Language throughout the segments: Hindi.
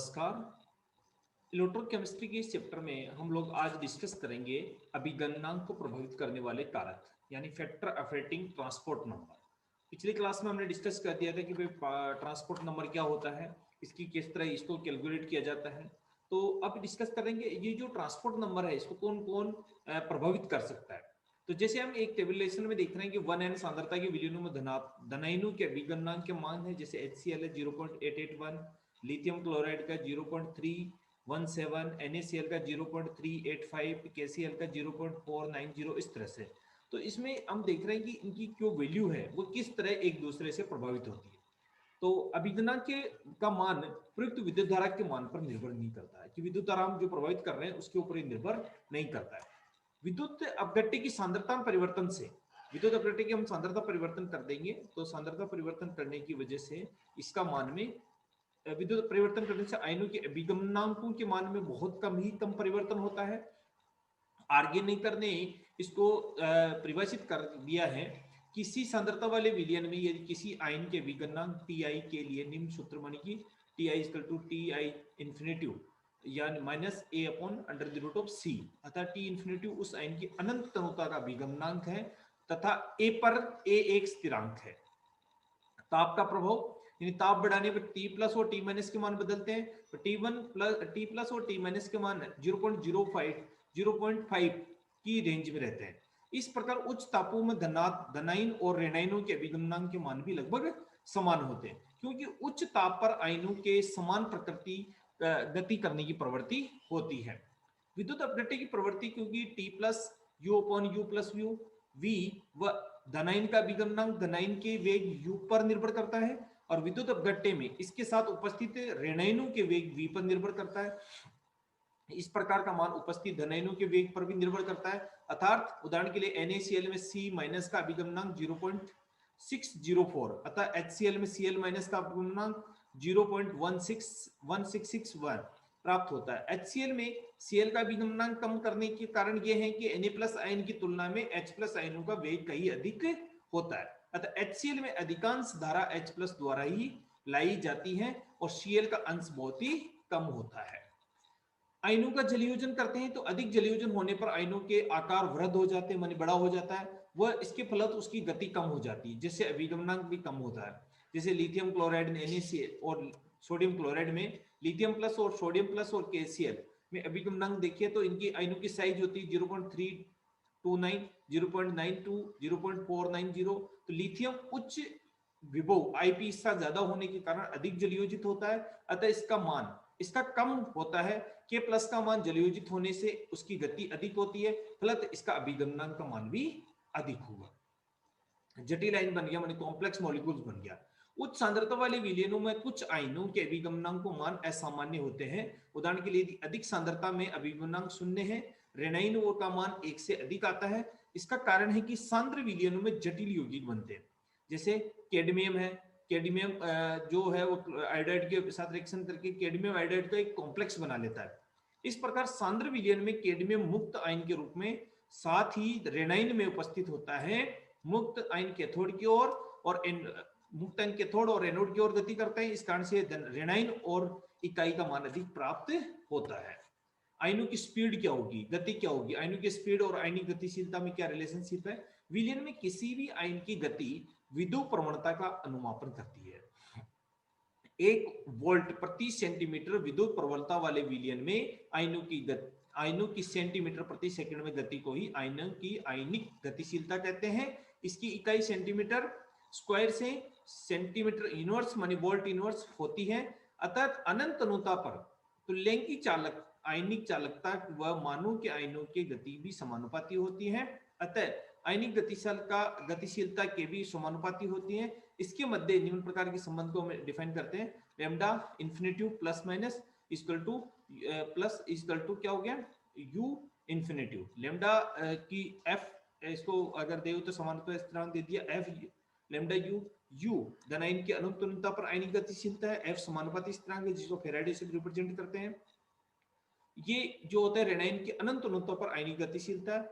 नमस्कार। इलेक्ट्रोकेमिस्ट्री के इस चैप्टर में हम लोग आज डिस्कस करेंगे अभिगमनांक को प्रभावित करने वाले कारक यानी फैक्टर अफेक्टिंग ट्रांसपोर्ट नंबर। पिछली क्लास में हमने डिस्कस कर दिया था कि भाई ट्रांसपोर्ट नंबर क्या होता है, इसकी किस तरह इसको कैलकुलेट किया जाता है। तो अब डिस्कस करेंगे ये जो ट्रांसपोर्ट नंबर है इसको कौन कौन प्रभावित कर सकता है। तो जैसे हम एक टेबुलेशन में देख रहे हैं कि 1n सांद्रता के विलयनों में धनायनों के अभिगमनांक के मान है, जैसे HCl है 0.881, लिथियम क्लोराइड का 0.317, NaCl का 0.385, KCl का 0.490, इस तरह से। तो इसमें हम देख रहे हैं कि इनकी जो वैल्यू है वो किस तरह एक दूसरे से प्रभावित होती है। तो अभिगमनांक का मान प्रयुक्त विद्युत धारा के मान पर निर्भर नहीं करता है कि विद्युत धारा हम जो प्रभावित कर रहे हैं उसके ऊपर ही निर्भर नहीं करता है। विद्युत अपघट्य की सांद्रता परिवर्तन से, विद्युत अपघट्य की हम सांद्रता परिवर्तन कर देंगे तो सांद्रता परिवर्तन करने की वजह से इसका मान में विद्युत परिवर्तन करने से आयनों के अभिगमनांकों के मान में बहुत कम परिवर्तन होता है। आर्गेनिकर ने इसको परिभाषित कर दिया है, किसी सांद्रता वाले विलयन में यदि किसी आयन के अभिगमनांक Ti के लिए निम्न सूत्र माने कि Ti = Ti infinitive यानी -a/√c, अतः T इंफिनिटिव उस आयन की अनंत तनुता का अभिगमनांक है तथा a पर a एक स्थिरांक है। ताप का प्रभाव यानी ताप बढ़ाने पर T प्लस और T माइनस के मान बदलते हैं, तो T प्लस और T माइनस के मान 0.05 की रेंज में रहते हैं। इस प्रकार उच्च तापों में धनाइन और ऋणाइनों के अभिगमनांक के मान भी लगभग समान होते हैं, क्योंकि उच्च ताप पर आयनों के समान प्रकृति गति करने की प्रवृत्ति होती है। विद्युत अपघट्य की प्रवृत्ति क्योंकि T प्लस U/U+V V व धनाइन का अभिगमनांक धनाइन के वेग U पर निर्भर करता है और विद्युत अपघट्य में इसके साथ उपस्थित ऋणाइनों के वेग V पर निर्भर करता है। इस प्रकार का मान उपस्थित धनाइनों के वेग पर भी निर्भर करता है। अर्थात उदाहरण के लिए NaCl में C- का अभिगमनांक 0.604, अतः HCl में Cl- का अभिगमनांक 0.1661 प्राप्त होता है। HCl में Cl का अभिगमनांक कम करने के कारण यह है कि Na+ आयन की तुलना में H+ आयनों का वेग कहीं अधिक होता है, अतः HCl में अधिकांश धारा H+ द्वारा ही लाई जाती है और Cl का अंश बहुत ही कम होता है। आयनों का जलयोजन करते हैं तो अधिक जलयोजन होने पर आयनों के आकार वृद्ध हो जाते हैं, माने बड़ा हो जाता है, वह इसके फलत उसकी गति कम हो जाती है, जिससे अभिगमनांक भी कम होता है। जैसे लिथियम क्लोराइड NaCl और सोडियम क्लोराइड में लिथियम प्लस और सोडियम प्लस और KCl में अभिगमनांक देखिए तो इनकी आयनों की साइज होती है 0.329, 0.92, 0.490। तो लिथियम उच्च विभव IP इसका ज्यादा होने के कारण अधिक जलयोजित होता है, अतः इसका मान इसका कम होता है। K+ का मान जलयोजित होने से उसकी गति अधिक होती है, फलत इसका अभिगमनांक का मान भी अधिक होगा। जटिल आयन बन गया, माने कॉम्प्लेक्स मॉलिक्यूल्स बन गया। उच्च सांद्रता वाले विलयनों में कुछ आयनों के अभिगमनांक को मान असामान्य होते हैं। उदाहरण के लिए यदि अधिक सांद्रता में अभिगमनांक 0 है, ऋणाइन का मान 1 से अधिक आता है। इसका कारण है कि सांद्र विलयनों में जटिल यौगिक बनते हैं, जैसे कैडमियम है। कैडमियम जो है वो आयोडाइड के साथ रिएक्शन करके कैडमियम आयोडाइड का एक कॉम्प्लेक्स बना लेता है। इस प्रकार सांद्र विलयन में कैडमियम मुक्त आयन के रूप में साथ ही ऋणाइन में उपस्थित होता है। मुक्त आयन कैथोड की ओर और मुक्त आयन कैथोड और एनोड की ओर गति करते हैं, इस कारण से ऋणाइन और इकाई का मान अधिक प्राप्त होता है। आयनों की स्पीड क्या होगी, गति क्या होगी, आयनों की स्पीड और आयनिक गतिशीलता में क्या रिलेशनशिप है। विलयन में किसी भी आयन की गति विद्युत प्रवणता का अनुमापन करती है। 1 वोल्ट प्रति सेंटीमीटर विद्युत प्रवणता वाले विलयन में आयनों की सेंटीमीटर प्रति सेकंड में गति को ही आयनों की आयनिक गतिशीलता कहते हैं। इसकी इकाई सेंटीमीटर स्क्वायर से सेंटीमीटर इनवर्स मानी वोल्ट इनवर्स होती है। अतः अनंत अनुता पर तुल्यंकी आयनिक चालकता व मानों के आयनों की गति भी समानुपाती होती है, अतः आयनिक गतिशीलता के भी समानुपाती होती है। इसके मध्य निम्न प्रकार के संबंध को हम डिफाइन करते हैं। Lambda infinitive plus minus equal to क्या हो गया U इंफिनिटिव। लैम्डा की F इसको अगर दे तो समानुपाती स्थिरांक दे दिया F लैम्डा U धनायन की अनंत अनुता पर आयनिक गतिशीलता है, F समानुपाती स्थिरांक है जिसको फैराडे से रिप्रेजेंट करते हैं। ये जो होता है ऋणायन की अनंत अनुता पर आयनिक गतिशीलता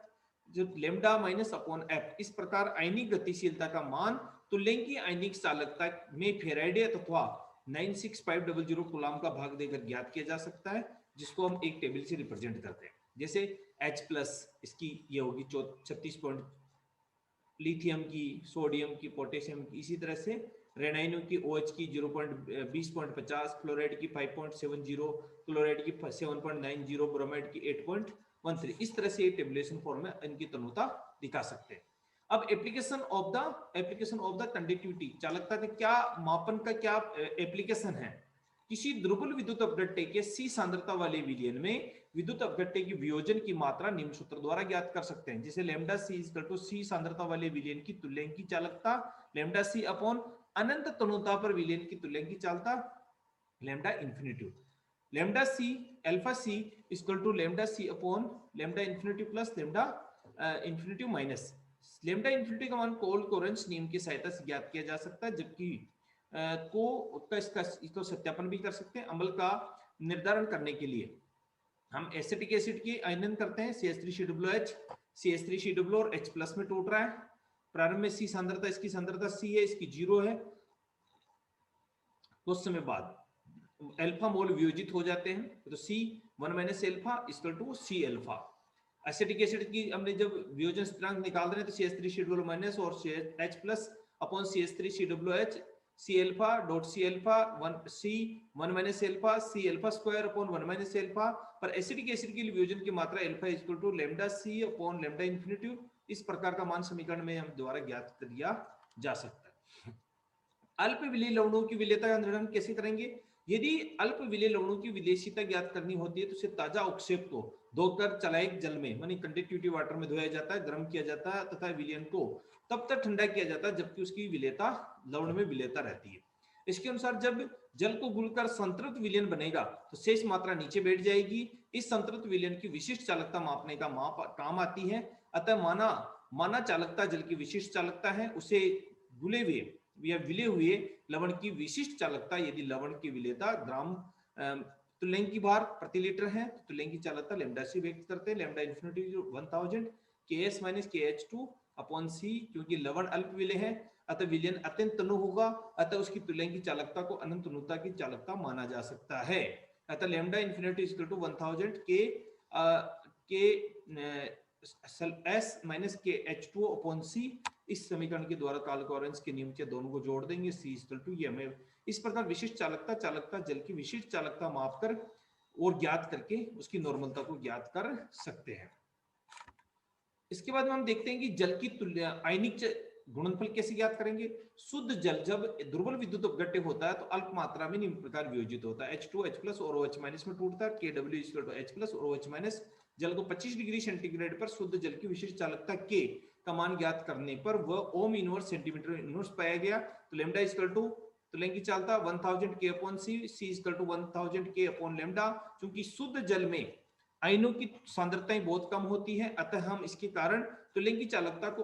जो लैम्डा माइनस अपॉन F। इस प्रकार आयनिक गतिशीलता का मान तुल्यंकी आयनिक चालकता में फैराडे अथवा 96500 कूलम का भाग देकर ज्ञात किया जा सकता है, जिसको हम एक टेबल से रिप्रेजेंट करते हैं। जैसे H प्लस इसकी ये होगी 36 लिथियम की, सोडियम की, पोटेशियम की, इसी तरह से रेनाइनो की OH की 0.20.50, फ्लोराइड की 5.70, क्लोराइड की 7.90, ब्रोमाइड की 8.13। इस तरह से टेबुलेशन फॉर्म में इनकी तनुता दिखा सकते हैं। अब एप्लीकेशन ऑफ द कंडक्टिविटी, चालकता का क्या मापन का क्या एप्लीकेशन है। किसी दुर्बल विद्युत अपघट्य के C सांद्रता वाले विलयन में विद्युत अपघट्य की वियोजन की मात्रा निम्न सूत्र द्वारा ज्ञात कर सकते हैं। जैसे लैम्डा C सांद्रता वाले विलयन की तुल्यांक की चालकता लैम्डा C अपॉन अनंत तनुता पर विलयन की तुल्यांक की चालकता lambda infinity. Lambda C alpha C equal to lambda C upon lambda infinity plus lambda infinity minus lambda infinity का मान कोल कोरेंस नियम की सहायता से ज्ञात किया जा सकता है, जबकि इसको सत्यापन भी कर सकते हैं। अम्ल का निर्धारण करने के लिए हम एसिटिक एसिड की आयनन करते हैं, CH3COOH, CH3COO और H प्लस में टूट रहा है। प्रारंभ में C सांद्रता, इसकी सांद्रता C है, इसकी 0 है। कुछ समय बाद अल्फा मोल वियोजित हो जाते हैं, तो C1 minus alpha equal to C अल्फा। एसिटिक एसिड की हमने जब वियोजन स्थिरांक निकाल रहे हैं तो CH3COO माइनस और H plus upon CH3COOH C alpha dot C alpha C1 minus alpha C alpha square upon 1 minus alpha. पर एसिटिक एसिड के लिए वियोजन की मात्रा alpha equal to lambda C upon lambda infinity. इस प्रकार का मान समीकरण में हम द्वारा ज्ञात किया जा सकता है। अल्प विलेय लवणों की विलेयता का निर्धारण कैसे करेंगे। यदि अल्प विलेय लवणों की विलेयशीलता ज्ञात करनी होती है तो उसे ताजा अवक्षेप को धोकर चलायक जल में मानी कंडक्टिविटी वाटर में धोया जाता है, गर्म किया जाता है तथा विलयन को तब तक ठंडा किया जाता है जबकि उसकी विलेयता लवण में विलेयता रहती है। इसके अनुसार जब जल को घुलकर संतृप्त विलयन बनेगा तो शेष मात्रा नीचे बैठ जाएगी। इस संतृप्त विलयन की विशिष्ट चालकता मापने का काम आती है। अतः माना चालकता जल की विशिष्ट चालकता है, उसे घुले हुए या विले हुए लवण की विशिष्ट चालकता यदि लवण की विलेयता ग्राम तुल्यांक की भार प्रति लीटर है तो तुल्यांक की चालकता लैम्डा C व्यक्त करते हैं। Lambda infinity 1000 Ks minus KH2 upon C, क्योंकि लवण अल्प विलेय है अतः विलयन अत्यंत तनु होगा, अतः उसकी तुल्यांक की चालकता को अनंत तनुता की चालकता माना जा सकता है। अतः lambda infinity equal to 1000 S minus KH2 upon C। इस समीकरण के द्वारा काल-कोरेंस के नियम के दोनों को जोड़ देंगे। C इक्वल टू ये हमें इस प्रकार विशिष्ट चालकता जल की विशिष्ट चालकता मापकर और ज्ञात करके उसकी नॉर्मलता को ज्ञात कर सकते हैं। इसके बाद में हम देखते हैं कि जल की आयनिक गुणनफल कैसे ज्ञात करेंगे। शुद्ध जल जब दुर्बल विद्युत अपघट्य होता है तो अल्प मात्रा में निम्न प्रकार वियोजित होता है। H2 H प्लस और OH माइनस में टूटता है। KW equal to H plus और OH माइनस। जल को 25 डिग्री सेंटीग्रेड पर शुद्ध जल की विशिष्ट चालकता K का मान ज्ञात करने पर वह ओम इनवर्स सेंटीमीटर इनवर्स पाया गया। तो लैम्डा इक्वल टू तुल्यांक की चालकता 1000 K upon C equal to 1000 K upon lambda. चूंकि शुद्ध जल में आयनों की सांद्रताएं बहुत कम होती है, अतः हम इसके कारण तुल्यांक की चालकता को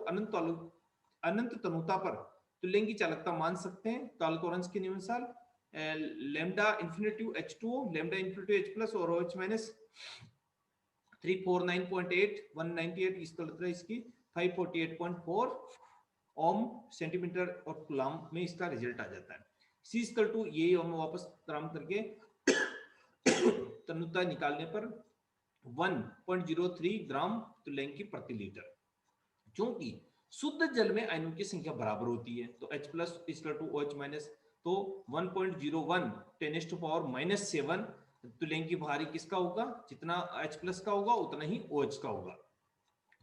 अनंत तनुता पर तुल्यांक की चालकता मान सकते हैं। काल-कोरेंस के नियमानुसार lambda infinity H2 lambda infinity H plus और OH माइनस 349.8 198 इसकी 548.4 ओम सेंटीमीटर और कूलम में इसका रिजल्ट आ जाता है। C इक्वल टू ये हम वापस काम करके तनुता निकालने पर 1.03 ग्राम तुल्यांक की प्रति लीटर। क्योंकि शुद्ध जल में आयनों की संख्या बराबर होती है तो H plus equal to OH minus, तो 1.01 10 टू पावर माइनस 7 तुल्यांक की भारी किसका होगा, जितना H प्लस का होगा उतना ही OH का होगा।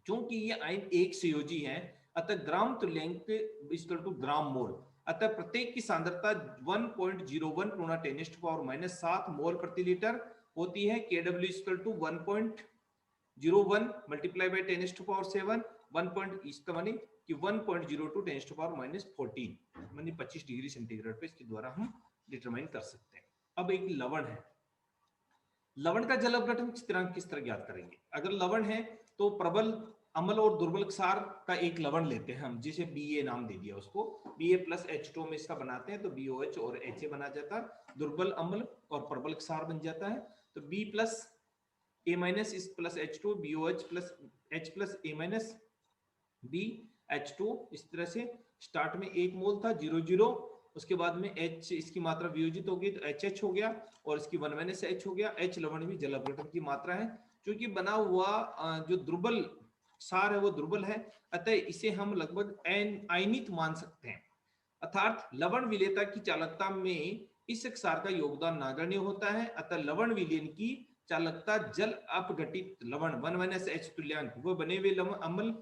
क्योंकि ये आयन एक संयोजी है अतः ग्राम तुल्यांक इक्वल टू ग्राम मोल, अतः प्रत्येक की सांद्रता 1.01 गुणा 10 टू पावर माइनस 7 मोल प्रति लीटर होती है। KW equal to 1.01 multiply by 10 to power 7 इसका मानी कि 1.02 10 टू पावर माइनस 14 मानी 25 डिग्री सेंटीग्रेड पे इसके द्वारा हम डिटरमाइन कर सकते हैं। अब एक लवण है, लवण का जल अपघटन स्थिरांक किस तरह ज्ञात करेंगे। अगर लवण है तो प्रबल अम्ल और दुर्बल क्षार का एक लवण लेते हैं हम, जिसे BA नाम दे दिया उसको। BA प्लस H2 में इसका बनाते हैं तो BOH और HA बना जाता है, दुर्बल अम्ल और प्रबल क्षार बन जाता है। तो B प्लस A माइनस इस plus H2 BOH plus H plus A minus BH2। इस तरह से स्टार्ट में 1 मोल था 0 0 उसके बाद में H इसकी मात्रा वियोजित होगी तो HH हो गया, और इसकी 1 - H हो गया। H लवण भी जल अपघटन की मात्रा है। क्योंकि बना हुआ जो दुर्बल क्षार है वो दुर्बल है, अतः इसे हम लगभग आयनित मान सकते हैं। अर्थात लवण विलेयता की चालकता में इस क्षार का योगदान नगण्य होता है। अतः लवण विलयन की चालकता जल अपघटित लवण 1 - H तुल्यांक वो बने हुए अम्ल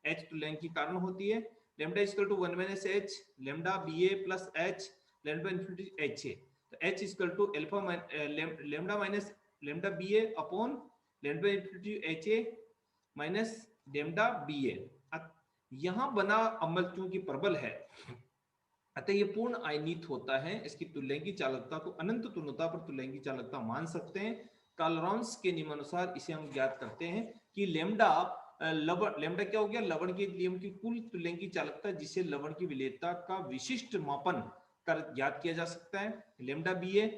H तुल्यांक के कारण होती है। Lambda equal to 1 - H lambda Ba plus H lambda infinity HA, तो H equal to alpha lambda minus lambda Ba upon lambda infinity HA minus lambda Ba। यहां बना अम्ल चूंकि प्रबल है, अतः ये पूर्ण आयनित होता है। इसकी तुल्यंकी चालकता को अनंत तुल्यता पर तुल्यंकी चालकता मान सकते हैं। कार्ल-रॉन्स के नियमानुसार इसे हम ज्ञात करते हैं कि लैम्डा लैम्डा क्या हो गया, लवण के नियम की कुल तुल्यंकी चालकता, जिसे लवण की विलेयता का विशिष्ट मापन कर ज्ञात किया जा सकता है। लैम्डा Ba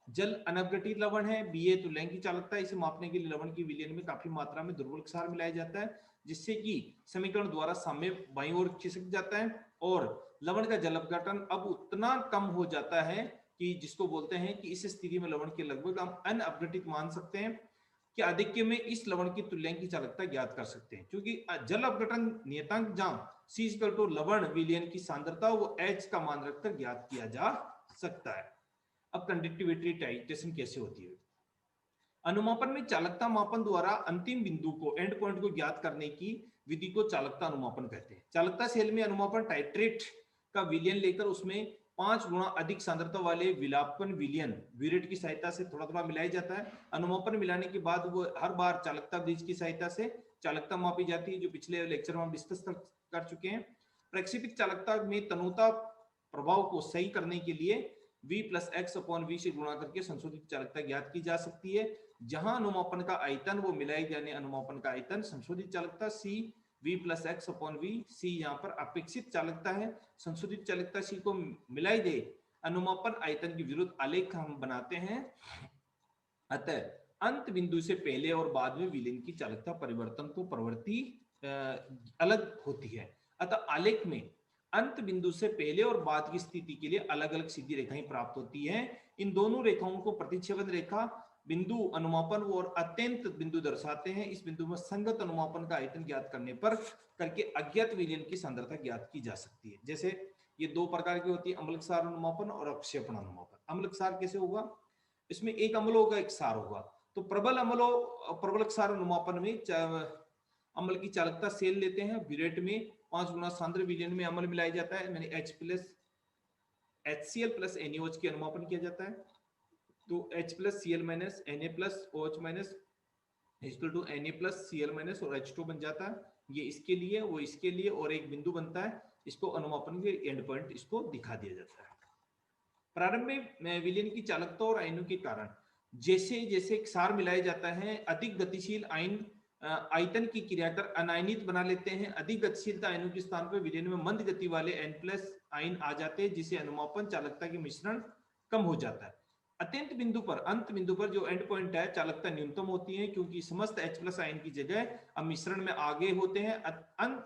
जल अनवघटित लवण है, Ba तुल्यंकी चालकता, इसे मापने के लिए लवण की विलयन में काफी मात्रा में दुर्बल क्षार मिलाया जाता है, जिससे कि समीकरण द्वारा साम्य बाईं ओर खिसक जाता है और लवण का जल अपघटन अब उतना कम हो जाता है कि जिसको बोलते हैं कि इस स्थिति में लवण के लगभग हम अनअपघटित मान सकते हैं कि आधिक्य में इस लवण की तुल्यंकी चालकता ज्ञात कर सकते हैं। क्योंकि जल अपघटन नियतांक जहां C इक्वल टू लवण विलयन की सांद्रता वो H का मान रखकर ज्ञात किया जा सकता है। अब कंडक्टिविटी टाइट्रेशन कैसे होती है? अनुमापन में चालकता मापन द्वारा अंतिम बिंदु को एंड पॉइंट को ज्ञात करने की विधि को चालकता अनुमापन कहते हैं। चालकता सेल में अनुमापन टाइट्रेट का विलयन लेकर उसमें 5 गुना अधिक सांद्रता वाले विलापन विलयन ब्यूरेट की सहायता से थोड़ा थोड़ा मिलाया जाता है। अनुमापन मिलाने के बाद वो हर बार चालकता ब्रिज की सहायता से चालकता मापी जाती है, जो पिछले लेक्चर में हम डिस्कस कर चुके हैं। प्रक्षेपित चालकता में तनुता प्रभाव को सही करने के लिए V plus X upon V से गुणा करके संशोधित चालकता ज्ञात की जा सकती है। जहां अनुमापन का आयतन वो मिलाए जाने अनुमापन का आयतन, संशोधित चालकता C V plus X upon V, C यहाँ पर अपेक्षित चालकता है, संशोधित चालकता C को मिलाई दे अनुमापन आयतन के विरुद्ध आलेख हम बनाते हैं। अतः अंत बिंदु से पहले और बाद में विलयन की चालकता परिवर्तन को प्रवृत्ति अलग होती है। अतः आलेख में अंत बिंदु से पहले और बाद की स्थिति के लिए अलग अलग सीधी रेखाएं प्राप्त होती हैं। इन दोनों रेखाओं को प्रतिच्छेदन रेखा बिंदु अनुमापन और अत्यंत बिंदु दर्शाते हैं। इस बिंदु में संगत अनुमापन का आयतन ज्ञात करने पर करके अज्ञात विलयन की सांद्रता ज्ञात की जा सकती है। जैसे ये दो प्रकार की होती है, अम्ल क्षार अनुमापन और अवक्षेपण अनुमापन। अम्ल क्षार कैसे होगा? इसमें एक अम्ल होगा, एक क्षार होगा। तो प्रबल अम्ल और प्रबल क्षार अनुमापन में अम्ल की चालकता सेल लेते हैं, ब्यूरेट में 5 गुना सांद्र विलयन में अम्ल मिलाया जाता है, यानी H plus HCl plus NaOH की अनुमापन किया जाता है। तो H plus Cl minus Na plus OH minus equal to Na plus Cl minus और H2 बन जाता है। ये इसके लिए, वो इसके लिए, और एक बिंदु बनता है, इसको अनुमापन के एंड पॉइंट इसको दिखा दिया जाता है। प्रारंभ में विलयन की चालकता और आयनों के कारण जैसे जैसे क्षार मिलाया जाता है, अधिक गतिशील आयन आयतन की क्रिया कर अनायनित बना लेते हैं। अधिक गतिशीलता आयनों के स्थान पर विलयन में मंद गति वाले N+ आयन आ जाते हैं, जिसे अनुमापन चालकता के मिश्रण कम हो जाता है। अत्यंत बिंदु पर, अंत बिंदु पर जो एंड पॉइंट है, चालकता न्यूनतम होती है, क्योंकि समस्त H+ आयन की जगह अब मिश्रण में आगे होते हैं।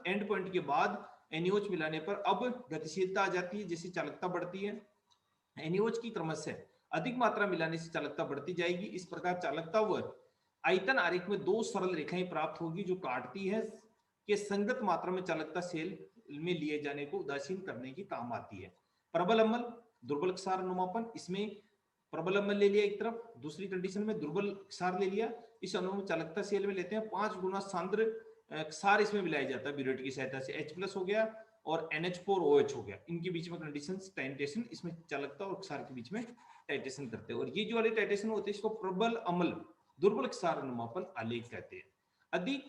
एंड पॉइंट के बाद NaOH मिलाने पर अब गतिशीलता आ जाती है, जिससे चालकता बढ़ती है। NaOH की क्रमशः अधिक मात्रा मिलाने से चालकता बढ़ती जाएगी। इस प्रकार चालकता व आयतन आरेख में दो सरल रेखाएं प्राप्त होगी, जो काटती है कि संगत मात्रा में चालकता सेल में लिए जाने को उदासीन करने की काम आती है। प्रबल अम्ल दुर्बल क्षार अनुमापन, इसमें प्रबल अम्ल ले लिया एक तरफ, दूसरी कंडीशन में दुर्बल क्षार ले लिया। इस अनुमान चालकता सेल में लेते हैं, 5 गुना सांद्र क्षार इसमें मिलाया जाता है ब्यूरेट की सहायता से। H+ हो गया और NH4OH हो गया, इनके बीच में कंडीशन टाइट्रेशन, इसमें चालकता और क्षार के बीच में टाइट्रेशन करते हैं। और ये जो वाले टाइट्रेशन होते हैं, इसको प्रबल अम्ल दुर्बल क्षार अनुमापन आलेख कहते हैं। अधिक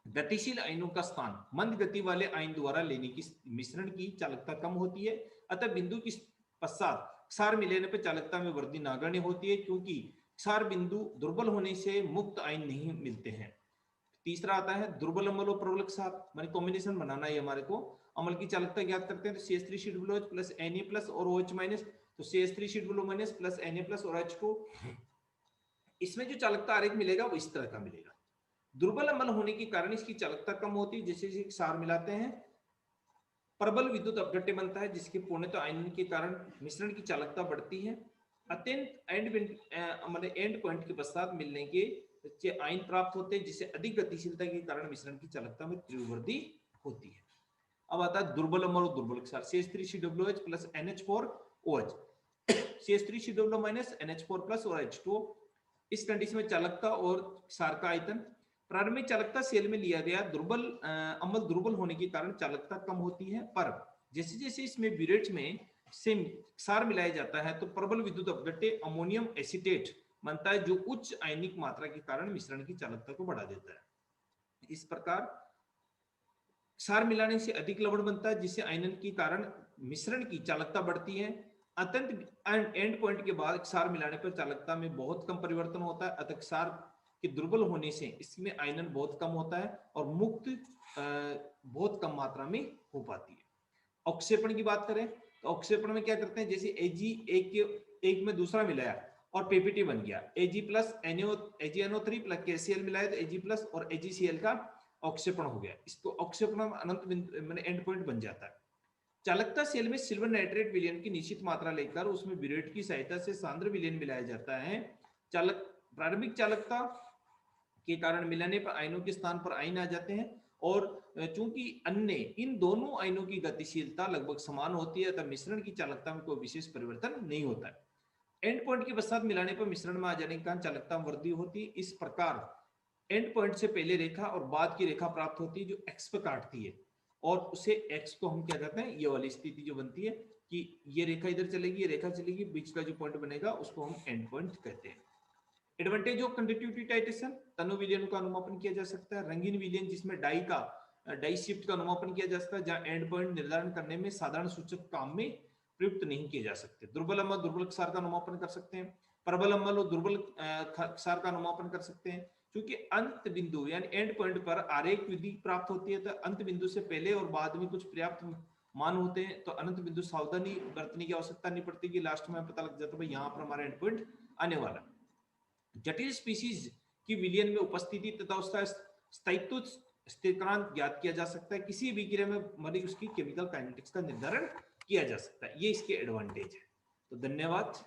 गतिशील आयनों का स्थान मंद गति वाले आयन द्वारा लेने की मिश्रण की चालकता कम होती है। अतः बिंदु के पश्चात क्षार मिलाने पर चालकता में वृद्धि नगण्य होती है, क्योंकि क्षार बिंदु दुर्बल होने से मुक्त आयन नहीं मिलते हैं। तीसरा आता है दुर्बल अम्ल और प्रबल क्षार, माने कॉम्बिनेशन बनाना है हमारे को। अम्ल की चालकता ज्ञात करते हैं, तो CH3 प्लस Na+ और OH-, तो CH3 प्लस Na+ और H2। इसमें जो चालकता आरेख मिलेगा वो इस तरह का मिलेगा। दुर्बल अम्ल होने के कारण इसकी चालकता कम होती है, जैसे जैसे क्षार मिलाते हैं प्रबल विद्युत अपघट्य बनता है जिसके पूर्णतः आयनन के कारण मिश्रण की चालकता बढ़ती है। अत्यंत मतलब एंड पॉइंट के पश्चात मिलने के आयन प्राप्त होते हैं जिससे अधिक गतिशीलता के कारण मिश्रण की चालकता में तीव्र वृद्धि होती है। अब आता है दुर्बल अम्ल और दुर्बल क्षार। CH3COOH plus NH4OH, CH3COO minus NH4 plus और H2O। इस कंडीशन में चालकता और क्षार का आयतन। प्रारंभिक चालकता सेल में लिया गया दुर्बल अम्ल दुर्बल होने के कारण चालकता कम होती है, पर जैसे जैसे इसमें ब्यूरेट में से क्षार मिलाया जाता है तो प्रबल विद्युत अपघट्य अमोनियम एसीटेट बनता है जो उच्च आयनिक मात्रा के कारण मिश्रण की चालकता को बढ़ा देता है। इस प्रकार क्षार मिलाने से अधिक लवण बनता है जिससे आयनन के कारण मिश्रण की चालकता बढ़ती है। अत्यंत एंड पॉइंट के बाद क्षार मिलाने पर चालकता में बहुत कम परिवर्तन होता है, अतः क्षार के दुर्बल होने से इसमें आयनन बहुत कम होता है और मुक्त बहुत कम मात्रा में हो पाती है। अवक्षेपण की बात करें तो अवक्षेपण में क्या करते हैं, जैसे Ag एक में दूसरा मिलाया और पीपीटी बन गया, Ag plus AgNO3 plus KCl मिलाया तो Ag प्लस और AgCl का अवक्षेपण हो गया। इसको अवक्षेपण अनंत बिंदु एंड पॉइंट बन जाता है। चालकता सेल में सिल्वर नाइट्रेट विलयन की निश्चित मात्रा लेकर उसमें ब्यूरेट की सहायता से सांद्र विलयन मिलाया जाता है। प्रारंभिक चालकता के कारण मिलाने पर आयनों के स्थान पर आयन आ जाते हैं और चूंकि अन्य इन दोनों आयनों की गतिशीलता लगभग समान होती है तब मिश्रण की चालकता में कोई विशेष परिवर्तन नहीं होता है। एंड पॉइंट के पश्चात मिलाने पर मिश्रण में आ जाने के कारण चालकता में वृद्धि होती है। इस प्रकार एंड पॉइंट से पहले रेखा और बाद की रेखा प्राप्त होती है जो एक्स पर काटती है और उसे एक्स को हम क्या कहते हैं, ये वाली स्थिति जो बनती है कि ये रेखा इधर चलेगी, ये रेखा चलेगी, बीच का जो पॉइंट बनेगा उसको हम एंड पॉइंट कहते हैं। एडवांटेज ऑफ कंडक्टिविटी टाइटेशन, तनु विलयन का अनुमापन किया जा सकता है। रंगीन विलयन जिसमें डाई शिफ्ट का अनुमापन किया जा सकता है जहां एंड पॉइंट निर्धारण करने में साधारण सूचक काम में प्रयुक्त नहीं किए जा सकते। दुर्बल अम्ल दुर्बल क्षार का अनुमापन कर सकते हैं। प्रबल अम्ल और दुर्बल क्षार का अनुमापन कर सकते हैं। क्योंकि अंत बिंदु यानी एंड पॉइंट पर आरेख विधि प्राप्त होती है तो अंत बिंदु से पहले और बाद में कुछ पर्याप्त मान होते हैं तो अनंत बिंदु सावधानी बरतने की आवश्यकता नहीं पड़ती कि लास्ट में पता लग जाता है यहाँ पर हमारा एंड पॉइंट आने वाला है। जटिल स्पीशीज की विलयन में उपस्थिति तथा उसका स्थायित्व स्थिरांक ज्ञात किया जा सकता है। किसी भी क्रिया में मरी उसकी केमिकल काइनेटिक्स का निर्धारण किया जा सकता है। ये इसके एडवांटेज है। तो धन्यवाद।